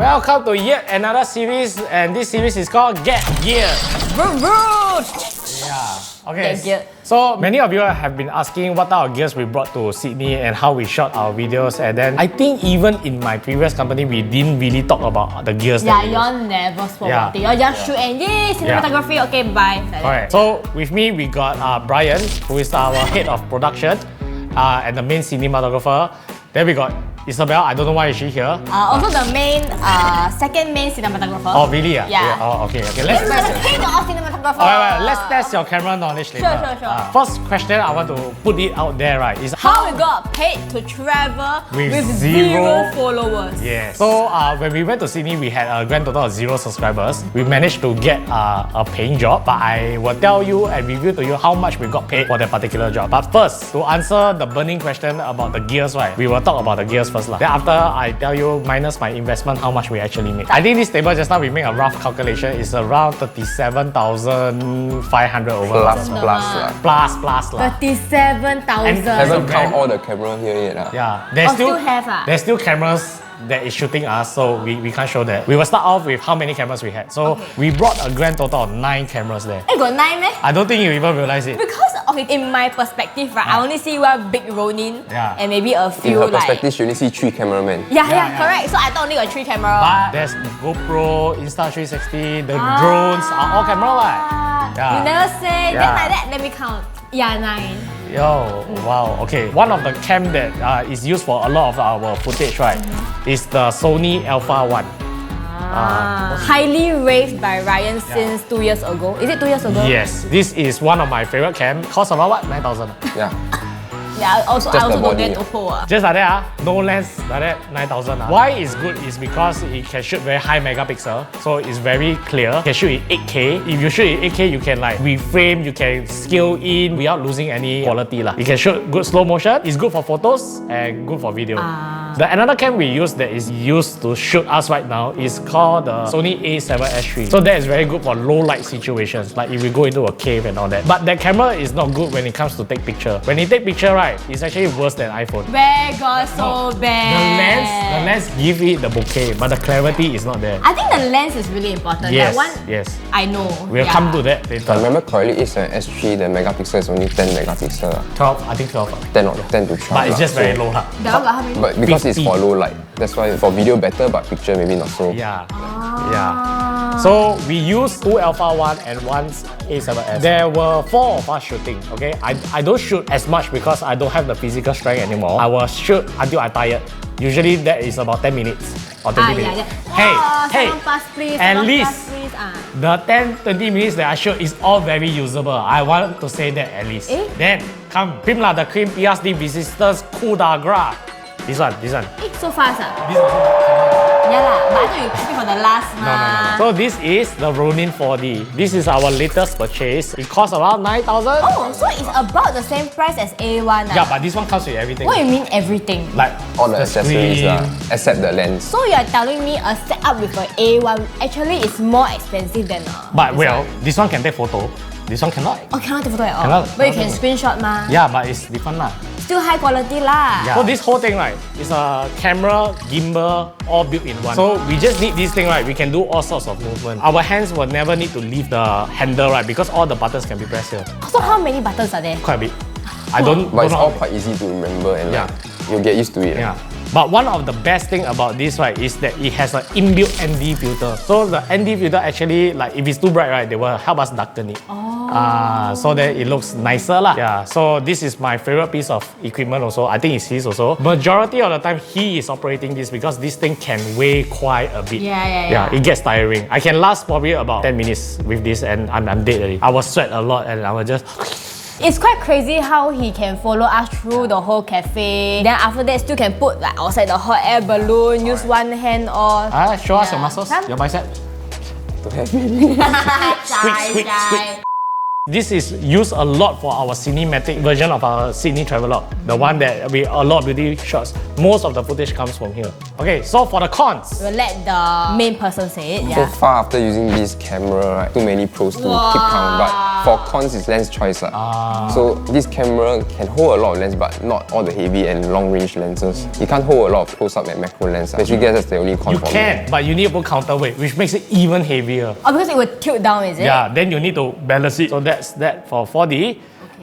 Welcome to yet another series, and this series is called Get Gear. Yeah. Okay. Get gear. So many of you have been asking what type of gears we brought to Sydney and how we shot our videos, and then I think even in my previous company we didn't really talk about the gears. Yeah, y'all never spoke about it. Y'all just shoot and yay, cinematography. Okay, bye. Alright. So with me we got Brian, who is our head of production and the main cinematographer. Then we got Isabel. I don't know why is she here. Also the main, second main cinematographer. Oh really? Yeah. Oh okay. Let's cinematographer. Alright, let's test your camera knowledge later. Sure. First question I want to put it out there, right, is how we got paid to travel with zero followers. Yes. So when we went to Sydney, we had a grand total of 0 subscribers. We managed to get a paying job, but I will tell you and review to you how much we got paid for that particular job. But first, to answer the burning question about the gears, right, we will talk about the gears first. Then after I tell you minus my investment, how much we actually make. I think this table just now we make a rough calculation is around 37,500 over. Plus. 37,000. Haven't count all the camera here yet. Yeah. There's still cameras that is shooting us, so we can't show that. We will start off with how many cameras we had. So we brought a grand total of 9 cameras there. Hey, got 9 meh? I don't think you even realize it. Because, okay, in my perspective, right, I only see one big Ronin and maybe a few in her perspective, she only see 3 cameramen. Yeah, correct. So I thought only got 3 cameras. But there's GoPro, Insta360, the drones are all camera, right? Yeah. You never say. Then like that, let me count. Yeah, 9. Yo, wow, okay. One of the cam that is used for a lot of our footage, right, is the Sony Alpha 1. Highly raved by Ryan since 2 years ago. Is it 2 years ago? Yes, this is one of my favorite cam. Cost about what? 9,000. Yeah. Yeah, I also don't get Oppo. Just like that, no lens, like that, 9,000. Why it's good is because it can shoot very high megapixel, so it's very clear. You can shoot in 8K. If you shoot in 8K, you can like reframe, you can scale in without losing any quality. You can shoot good slow motion. It's good for photos and good for video. Another cam we use that is used to shoot us right now is called the Sony A7S3. So that is very good for low light situations, like if we go into a cave and all that. But that camera is not good when it comes to take picture. When you take picture, right, it's actually worse than iPhone. Where got so bad? The lens give it the bokeh, but the clarity is not there. I think the lens is really important. Yes, that one, yes. I know. We'll come to that later. I remember correctly, A7S3, the megapixel is only 10 megapixel. 12, I think 12. 10 or 10 to 12. But it's just very low. That one got how many? But because it's for low light, that's why for video better, but picture maybe not so. Yeah. So we used 2 Alpha 1 and 1 A7S. There were 4 of us shooting, okay? I don't shoot as much because I don't have the physical strength anymore. I will shoot until I'm tired. Usually that is about 10 minutes or 20 minutes. Yeah. Hey, please, at least the 10-20 minutes that I shoot is all very usable. I want to say that at least. Then come, cream the cream PSD Resistance Coup d'Agras. This one. So fast This one. Yeah lah, but I thought you picked for the last one. No. So this is the Ronin 4D. This is our latest purchase. It costs around 9,000. Oh, so it's about the same price as A1. Yeah, but this one comes with everything. What do you mean everything? Like all the accessories, except the lens. So you're telling me a setup with an A1 actually is more expensive than But this one can take photo. This one cannot. Oh, cannot take photo at all. But you can screenshot ma. Yeah, but it's different lah. Still high quality lah. Yeah. So this whole thing, right, is a camera, gimbal, all built in one. So we just need this thing, right, we can do all sorts of movement. Our hands will never need to leave the handle, right, because all the buttons can be pressed here. So how many buttons are there? Quite a bit. But it's all quite easy to remember and you'll get used to it. Yeah. But one of the best thing about this, right, is that it has an inbuilt ND filter. So the ND filter actually, like if it's too bright, right, they will help us darken it. So that it looks nicer lah. Yeah. So this is my favorite piece of equipment also. I think it's his also. Majority of the time he is operating this because this thing can weigh quite a bit. Yeah. It gets tiring. I can last probably about 10 minutes with this and I'm dead already. I will sweat a lot and I will just. It's quite crazy how he can follow us through the whole cafe. Then after that, still can put like outside the hot air balloon, use one hand or. Show us your muscles, your bicep. Squeak. This is used a lot for our cinematic version of our Sydney travelogue. The one that we a lot of beauty shots. Most of the footage comes from here. Okay, so for the cons. We'll let the main person say it. So far after using this camera, right, too many pros to keep count, but For cons, it's lens choice. So this camera can hold a lot of lens, but not all the heavy and long range lenses. You can't hold a lot of close-up and macro lens. Actually, that's the only con You for me. can, but you need to put counterweight, which makes it even heavier. Oh, because it would tilt down, is it? Yeah, then you need to balance it. So that's that for 4D.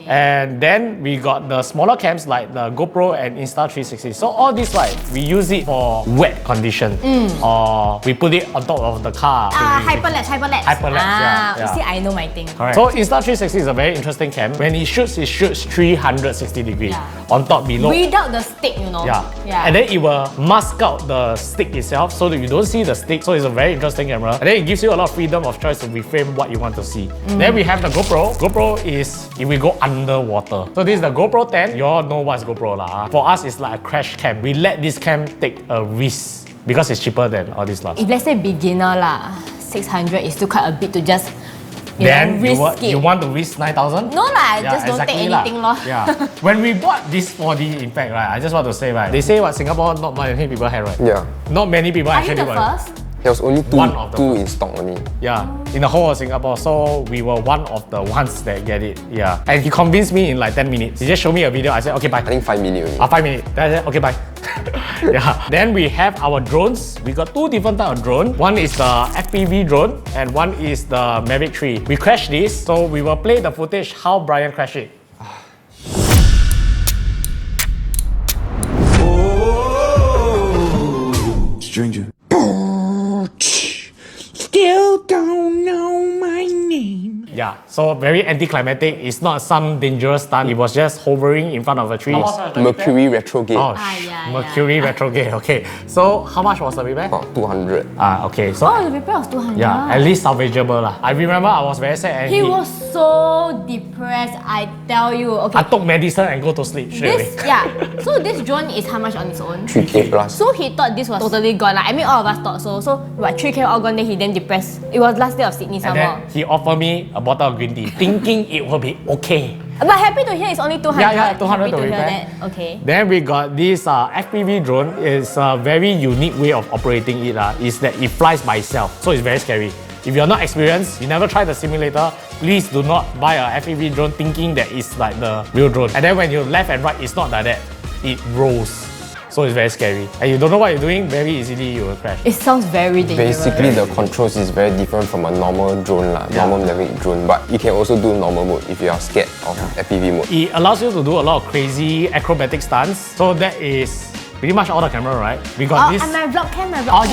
And then we got the smaller cams like the GoPro and Insta360. So all this, like, we use it for wet condition, or we put it on top of the car. Hyperlapse. Hyperlapse, yeah. You see, I know my thing. Correct. So Insta360 is a very interesting cam. When it shoots 360 degrees. On top, below. Without the stick, you know. Yeah. And then it will mask out the stick itself so that you don't see the stick. So it's a very interesting camera. And then it gives you a lot of freedom of choice to reframe what you want to see. Then we have the GoPro. GoPro is if we go underwater. So this is the GoPro 10. You all know what's GoPro lah. For us, it's like a crash cam. We let this cam take a risk because it's cheaper than all this stuff. If let's say beginner lah, 600 is still quite a bit to just Then risk it. you want to risk 9,000? No lah, just don't take anything lor. Yeah. When we bought this 4D, in fact, right, I just want to say, right, they say what Singapore not many people have, right? Yeah. Not many people Are you actually the bought it. first? There was only One of the two in stock only. Yeah, in the whole of Singapore. So we were one of the ones that get it. Yeah. And he convinced me in like 10 minutes. He just showed me a video. I said, okay, bye. I think 5 minutes only. 5 minutes. Then I said, okay, bye. Yeah. Then we have our drones. We got two different types of drone. One is the FPV drone and one is the Mavic 3. We crashed this, so we will play the footage how Brian crashed it. Stranger. Still don't know my name. Yeah, so very anticlimactic. It's not some dangerous stunt. It was just hovering in front of a tree. Mercury retrograde. Oh, yeah. Mercury retrograde. Okay, so how much was the repair? About 200. Okay, so Oh, the repair was 200. yeah, at least salvageable lah. I remember I was very sad and He was so depressed, I tell you. Okay. I took medicine and go to sleep straight away. So this drone is how much on its own? 3K plus. So he thought this was totally gone. Like, I mean, all of us thought so. So, what, 3K all gone, then he then depressed. It was last day of Sydney And somewhere. then he offered me a bottle of green tea, thinking it will be okay. But happy to hear it's only 200. Yeah, 200 happy to to hear repair. that. Okay. Then we got this FPV drone. It's a very unique way of operating it. Is that it flies by itself, so it's very scary. If you're not experienced, you never tried the simulator, please do not buy a FPV drone thinking that it's like the real drone. And then when you left and right, it's not like that. It rolls. So it's very scary. And you don't know what you're doing, very easily you will crash. It sounds very dangerous. Basically, the controls is very different from a normal drone, normal Mavic drone. But you can also do normal mode if you are scared of FPV mode. It allows you to do a lot of crazy acrobatic stunts. So that is pretty much all the camera, right? We got this. And my vlog cam, Oh,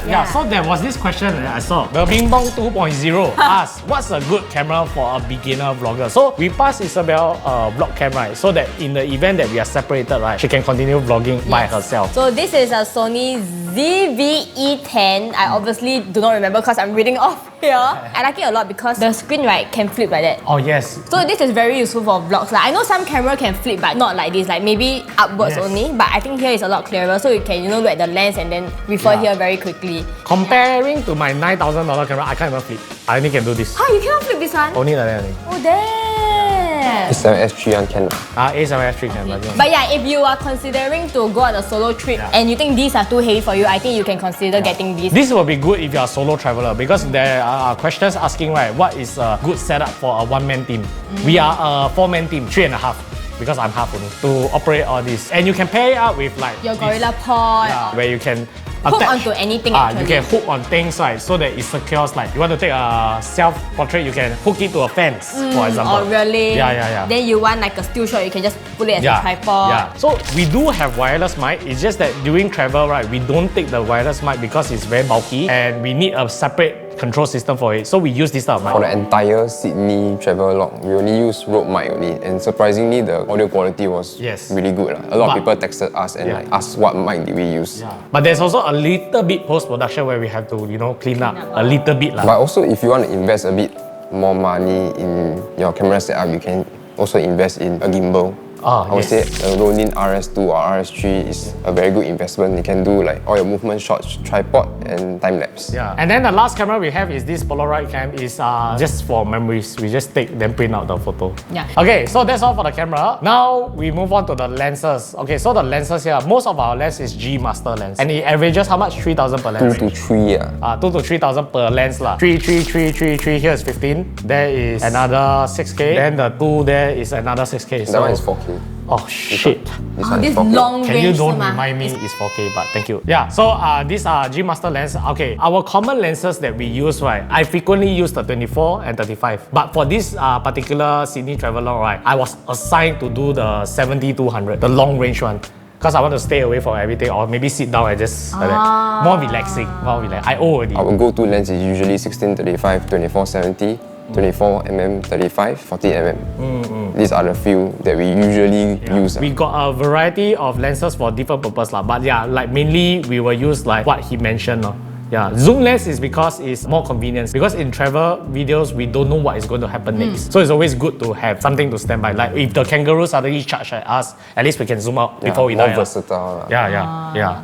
yeah. So there was this question that I saw. The Bing Bong 2.0 asked, what's a good camera for a beginner vlogger? So we passed Isabel a vlog cam, right? So that in the event that we are separated, right, she can continue vlogging by herself. So this is a Sony ZV-E10. I obviously do not remember because I'm reading off here. I like it a lot because the screen, right, can flip like that. Oh, yes. So this is very useful for vlogs. Like, I know some camera can flip, but not like this. Like maybe upwards only. But I think here is a lot clearer, so you can look at the lens and then refer here very quickly. Comparing to my $9,000 camera, I can't even flip. I only can do this. Huh, you cannot flip this one? Only like that. Oh damn! A7S3 one can. A7S3 camera. But yeah, if you are considering to go on a solo trip and you think these are too heavy for you, I think you can consider getting these. This will be good if you're a solo traveler because there are questions asking, right, what is a good setup for a one-man team? We are a four-man team, 3.5. Because I'm half only, to operate all this. And you can pair it up with like Your this, Gorilla Pod. where you can Hook attach, onto anything you actually. can hook on things, right, so that it secures. Like you want to take a self-portrait, you can hook it to a fence, for example. Oh really? Yeah. Then you want like a still shot, you can just put it as a tripod. Yeah. So we do have wireless mic. It's just that during travel, right, we don't take the wireless mic because it's very bulky and we need a separate control system for it. So we use this type of mic. For the entire Sydney travel log, we only use Rode mic only, and surprisingly, the audio quality was really good. A lot of people texted us and like asked what mic did we use. But there's also a little bit post-production where we have to, clean up a little bit. But also, if you want to invest a bit more money in your camera setup, you can also invest in a gimbal. I would say a Ronin RS2 or RS3 is a very good investment. You can do like all your movement shots, tripod and time lapse. Yeah. And then the last camera we have is this Polaroid cam. Is just for memories. We just take then print out the photo. Yeah. Okay, so that's all for the camera. Now we move on to the lenses. Okay, so the lenses here, most of our lens is G Master lens, and it averages how much? 3,000 per lens. 2 to 3 2 to 3,000 per lens lah. 3, 3, 3, 3, 3. Here is 15. There is another 6K. Then the 2 there is another 6K. That one is 4K. Oh shit. This one This is 4K. long Can range you don't tu mah. remind me it's 4K, but thank you. Yeah, so these are G Master lens. Okay, our common lenses that we use, right? I frequently use the 24 and 35. But for this particular Sydney traveler, right? I was assigned to do the 70-200, the long range one. Because I want to stay away from everything, or maybe sit down and just like that. More relaxing, more relaxed. I owe already. Our go-to lens is usually 16-35, 24-70, 24mm, 35, 40mm. These are the few that we usually use. We got a variety of lenses for different purposes, but yeah, like mainly we will use like what he mentioned. Yeah, zoom lens is because it's more convenient. Because in travel videos, we don't know what is going to happen next. So it's always good to have something to stand by. Like if the kangaroo suddenly charge at us, at least we can zoom out before we more die. versatile. Yeah.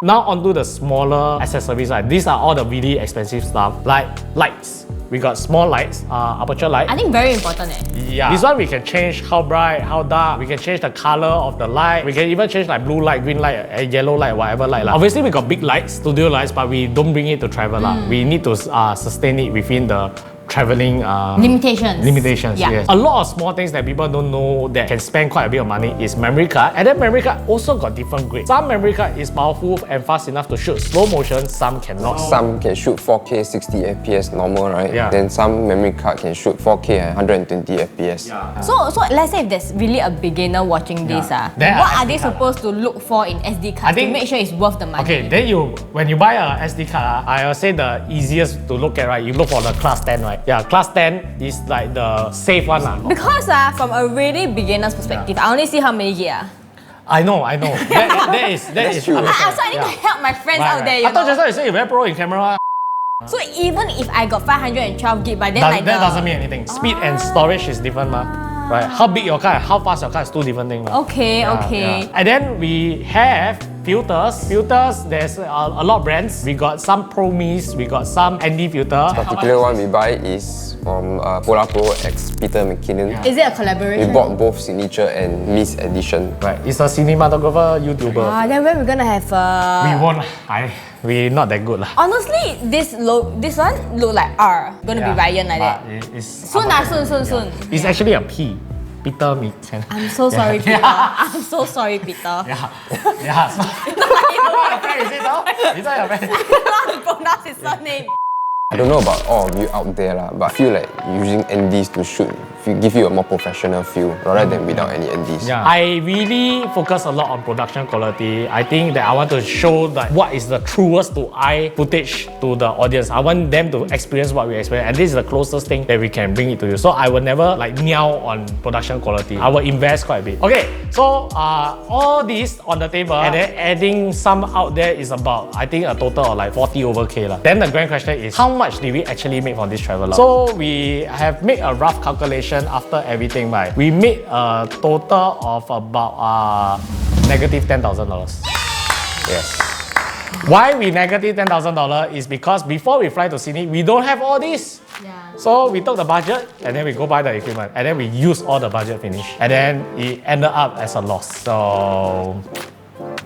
Now onto the smaller accessories. These are all the really expensive stuff, like lights. We got small lights, aperture light. I think very important Yeah. This one we can change how bright, how dark. We can change the color of the light. We can even change like blue light, green light, yellow light, whatever light. Obviously we got big lights, studio lights, but we don't bring it to travel. We need to sustain it within the traveling limitations. Yeah. Yes. A lot of small things that people don't know that can spend quite a bit of money is memory card. And then memory card also got different grades. Some memory card is powerful and fast enough to shoot slow motion, some cannot. Some can shoot 4K 60 FPS normal, right? Yeah. Then some memory card can shoot 4K at 120 FPS. So let's say if there's really a beginner watching this, Then what a are they SD card. supposed to look for in SD card to make sure it's worth the money? Okay, then when you buy a SD card, I'll say the easiest to look at, right? You look for the class 10, right? Yeah, class 10 is like the safe one. Because from a really beginner's perspective, I only see how many gig. I know. That is true. So I need to help my friends out there, you I thought know. just now you say you're very pro in camera. So even if I got 512 gig, but then That doesn't mean anything. Speed and storage is different, right? How big your car, how fast your car is two different things. Okay. And then we have filters. Filters, there's a lot of brands. We got some Pro Mies, we got some ND filter. Particular one we buy is from Polar Pro X Peter McKinnon. Is it a We collaboration? bought both Signature and Miss Edition. Right, it's a cinematographer, YouTuber. Then when we're gonna have We won't. We not that good lah. Honestly, this one look like R. Gonna be Ryan like that. Soon. It's actually a P. Peter McKinnon. I'm so sorry, Peter. I'm so sorry, Peter. Yeah. So, your friend, is it though? Is that your friend? I don't know how to pronounce his surname. I don't know about all of you out there, but I feel like using NDs to shoot give you a more professional feel rather than without any NDs. Yeah. I really focus a lot on production quality. I think that I want to show that what is the truest to eye footage to the audience. I want them to experience what we experience, and this is the closest thing that we can bring it to you. So I will never like meow on production quality. I will invest quite a bit. Okay, so all this on the table and then adding some out there is about, I think, a total of like 40 over K lah. Then the grand question is, how much did we actually make from this traveler? So we have made a rough calculation after everything, right? We made a total of about negative $10,000. Yes. Why we negative $10,000 is because before we fly to Sydney, we don't have all this. So we took the budget and then we go buy the equipment and then we use all the budget finish. And then it ended up as a loss. So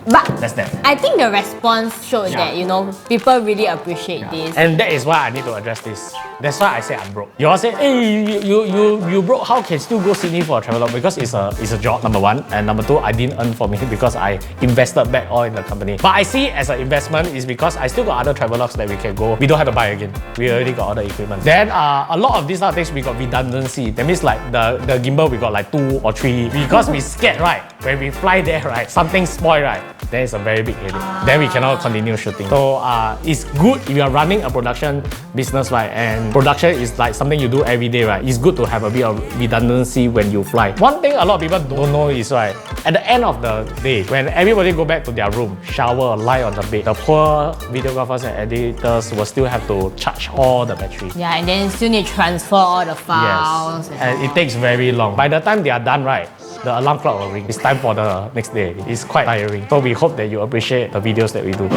But that's that. I think the response showed that, you know, people really appreciate this. And that is why I need to address this. That's why I say I'm broke. You all say, hey, you broke, how can still go Sydney for a travel log? Because it's a job, number one. And number two, I didn't earn from it because I invested back all in the company. But I see it as an investment is because I still got other travel logs that we can go. We don't have to buy again. We already got all the equipment. Then a lot of these other things, we got redundancy. That means like the gimbal, we got like 2 or 3. Because we scared, right? When we fly there, right? Something spoil, right? Then it's a very big headache. Then we cannot continue shooting. So it's good if you are running a production business, right? And production is like something you do every day, right? It's good to have a bit of redundancy when you fly. One thing a lot of people don't know is, right, at the end of the day, when everybody go back to their room, shower, lie on the bed, the poor videographers and editors will still have to charge all the battery. Yeah, and then still need to transfer all the files. Yes. And it takes very long. By the time they are done, right, the alarm clock will ring. It's time for the next day. It's quite tiring. So we hope that you appreciate the videos that we do.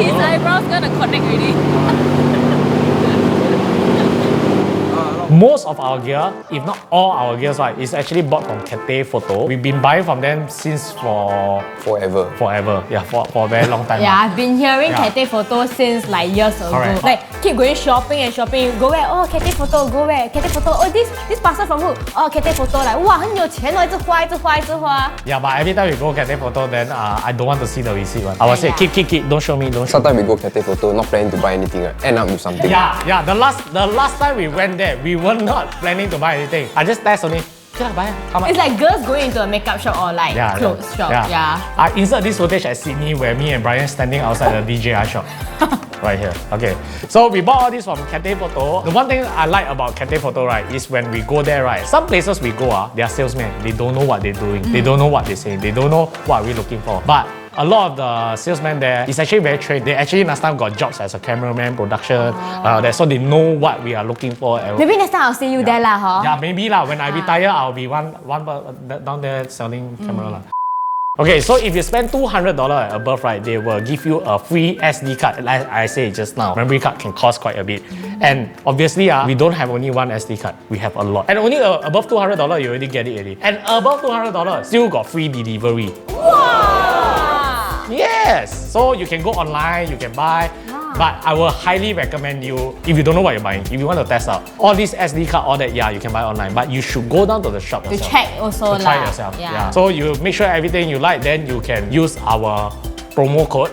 His eyebrows gonna connect already. Most of our gear, if not all our gears, right, is actually bought from Cathay Photo. We've been buying from them since for Forever. yeah, for a very long time. Yeah, I've been hearing Yeah. Cathay Photo since like years ago. Correct. Like keep going shopping and shopping. You go where? Oh, Cathay Photo. Go where? Cathay Photo. Oh, this parcel from who? Oh, Cathay Photo. Like 哇，很有钱哦，一直花，一直花，一直花。 Yeah, but every time we go Cathay Photo, then I don't want to see the receipt one. I will say, Yeah. keep, don't show me, don't show me. Sometimes we go Cathay Photo, not planning to buy anything, right? End up with something. Yeah, the last time we went there, we were not planning to buy anything. I just test only. Okay, buy. How much? It's like girls going into a makeup shop or like clothes shop. Yeah. I insert this footage at Sydney where me and Brian standing outside the DJI shop. Right here. Okay. So we bought all this from Cathay Photo. The one thing I like about Cathay Photo, right, is when we go there, right, some places we go, they are salesmen. They don't know what they're doing. They don't know what they're saying. They don't know what we're looking for. But a lot of the salesmen there is actually very trained. They actually last time got jobs as a cameraman, production, so they know what we are looking for. And Maybe next time I'll see you there lah, huh? yeah, maybe lah. When I retire, I'll be one down there selling camera lah. Okay, so if you spend $200 and above, right, they will give you a free SD card. Like I said just now, memory card can cost quite a bit. And obviously, we don't have only one SD card. We have a lot. And only above $200, you already get it already. And above $200, still got free delivery. Wow! Yes! So you can go online, you can buy. But I will highly recommend you, if you don't know what you're buying, if you want to test out, all these SD card, all that, yeah, you can buy online. But you should go down to the shop To yourself. check also To try lah. yourself. Yeah. So you make sure everything you like, then you can use our promo code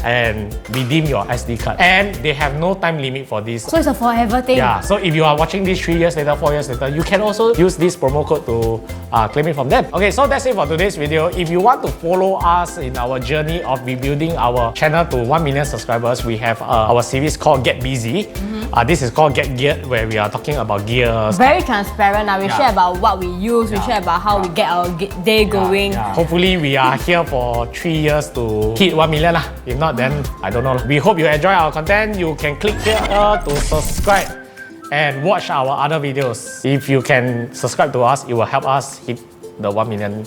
and redeem your SD card. And they have no time limit for this. So it's a forever thing. Yeah, so if you are watching this 3 years later, 4 years later, you can also use this promo code to claim it from them. Okay, so that's it for today's video. If you want to follow us in our journey of rebuilding our channel to 1 million subscribers, we have our series called Get Busy. This is called Get Geared, where we are talking about gears. Very transparent now. We share about what we use, we share about how we get our day going. Hopefully, we are here for 3 years to hit 1 million lah. If not, then I don't know. We hope you enjoy our content. You can click here to subscribe and watch our other videos. If you can subscribe to us, it will help us hit the 1 million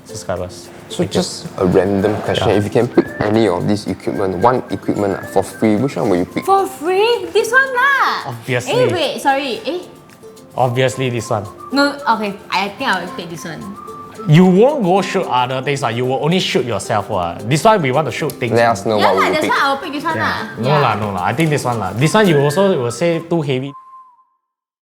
subscribers. So just a random question. If you can pick any of these equipment, one equipment for free, which one will you pick? For free? This one lah. Obviously. Wait, sorry. Obviously, this one. No, okay. I think I will take this one. You won't go shoot other things. You will only shoot yourself. This one, we want to shoot things. Let us know Yeah what lah, will you that's pick. why I will pick this one lah. No lah. I think this one lah. This one, you also will say too heavy.